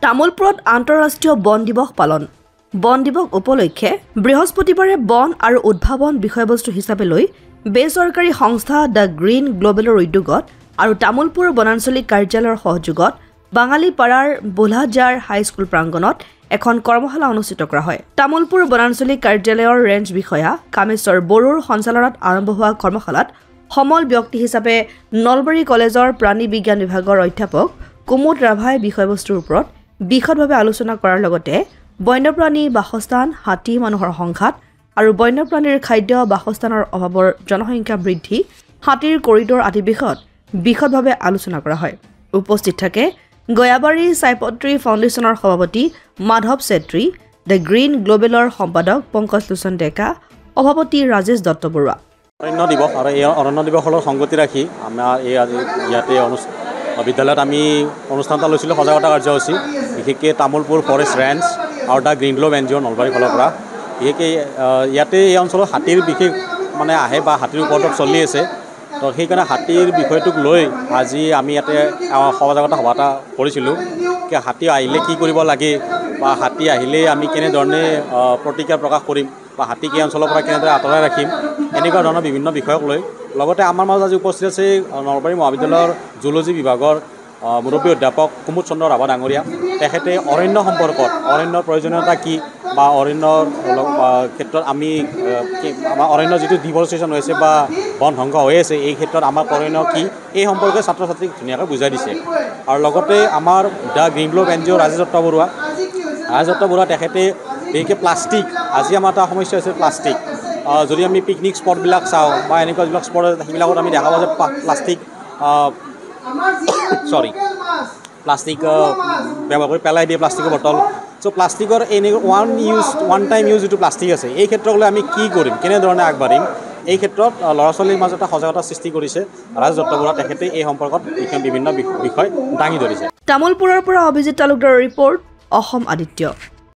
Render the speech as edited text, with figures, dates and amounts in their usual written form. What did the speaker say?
তামোলপুৰত আন্তঃৰাষ্ট্ৰীয় বন দিৱস পালন বন দিৱস উপলক্ষে বৃহস্পতিবাৰে বন আৰু উদ্ভাৱন বিষয়বস্তু হিচাপে লৈ বেচৰকাৰী সংস্থা দ্য গ্ৰীণ গ্লোবেলৰ উদ্যোগত আৰু তামোলপুৰ বনাঞ্চলিক কাৰ্যালয়ৰ সহযোগত বাঙালীপাৰাৰ বোলাজাৰ হাইস্কুল প্ৰাংগণত এখন কৰ্মশালা অনুষ্ঠিত কৰা হয়। তামোলপুৰ বনাঞ্চলিক কাৰ্যালয়ৰ ৰেঞ্জ বিষয়া কামেশ্বৰ বড়োৰ সঞ্চালনাত আৰম্ভ হোৱা কৰ্মশালাত সমল ব্যক্তি হিচাপে নলবাৰী কলেজৰ প্ৰাণী বিজ্ঞান বিভাগৰ অধ্যাপক কুমুদ ৰাভাই বিষয়বস্তুৰ ওপৰত বিশদভাৱে আলোচনা কৰাৰ লগতে বন্যপ্ৰাণী বাসস্থান, হাতী মানুহৰ সংঘাত আৰু বন্যপ্ৰাণীৰ খাদ্য বাসস্থানৰ অভাৱৰ জনসংখ্যা বৃদ্ধি, হাতীৰ কৰিডৰ আদি বিষয়ত বিশদভাৱে আলোচনা কৰা হয়। উপস্থিত থাকে গয়াবাৰী ছাইপত্ৰী ফাউণ্ডেশ্যনৰ সভাপতি মাধৱ চেত্ৰী, দ্য গ্ৰীণ গ্লোবেলৰ সম্পাদক পংকজ লোচন ডেকা, সভাপতি ৰাজেশ দত্ত বৰুৱা। অৰণ্য দিৱস আৰু এই অৰণ্য দিৱসৰ সংগতি ৰাখি আমাৰ এই আজি ইয়াতে বিদ্যালয়ত আমি অনুষ্ঠান এটা লৈছিলোঁ, সজাগতা কাৰ্যসূচী, বিশেষকৈ তামোলপুৰ ফৰেষ্ট ৰেঞ্জ আৰু the Green Globe N G O' নলবাৰীৰ ফালৰ পৰা। বিশেষকৈ ইয়াতে এই অঞ্চলত হাতীৰ বিশেষ আহে বা হাতীৰ ওপৰত চলি আছে, তো সেইকাৰণে হাতীৰ বিষয়টোক লৈ আজি আমি ইয়াতে সজাগতা সভা এটা কৰিছিলোঁ। হাতী আহিলে কি কৰিব লাগে বা হাতী আহিলে আমি কেনেধৰণে প্ৰতিক্ৰিয়া প্ৰকাশ কৰিম বা হাতীক এই অঞ্চলৰ পৰা কেনেদৰে আঁতৰাই ৰাখিম, এনেকুৱা ধৰণৰ বিভিন্ন বিষয়ক লৈ। লগতে আমাৰ মাজত আজি উপস্থিত আছে নলবাৰী মহাবিদ্যালয়ৰ জুলজি বিভাগৰ মুৰব্বী অধ্যাপক কুমুদ চন্দ্ৰ ৰাভা ডাঙৰীয়া। তেখেতে অৰণ্য সম্পৰ্কত, অৰণ্যৰ প্ৰয়োজনীয়তা কি বা অৰণ্যৰ ক্ষেত্ৰত আমাৰ অৰণ্য যিটো ডিফৰেষ্টেশ্যন হৈছে বা বন ধ্বংস হৈ আছে, এই ক্ষেত্ৰত আমাৰ কৰণীয় কি, এই সম্পৰ্কে ছাত্ৰ ছাত্ৰীক ধুনীয়াকৈ বুজাই দিছে। আৰু লগতে আমাৰ the Green Globe N G O' Rajesh Dutta Barua তেখেতে বিশেষকৈ প্লাষ্টিক, আজি আমাৰ এটা সমস্যা হৈছে প্লাষ্টিক। যদি আমি পিকনিক স্পটবিলাক চাওঁ বা এনেকুৱা যিবিলাক স্পট আছে সেইবিলাকত আমি দেখা পাওঁ যে প্লাষ্টিক ব্যৱহাৰ কৰি পেলাই দিয়ে, প্লাষ্টিকৰ বটল। চ' প্লাষ্টিকৰ ওৱান টাইম ইউজ যিটো প্লাষ্টিক আছে, এই ক্ষেত্ৰক লৈ আমি কি কৰিম, কেনেধৰণে আগবাঢ়িম, এই ক্ষেত্ৰত ল'ৰা ছোৱালীৰ মাজত এটা সজাগতা সৃষ্টি কৰিছে ৰাজেশ দত্ত বৰুৱা। তেখেতে এই সম্পৰ্কত বিভিন্ন বিষয় দাঙি ধৰিছে। তামোলপুৰৰ পৰা অভিজিত তালুকদাৰৰ ৰিপৰ্ট, অসম আদিত্য।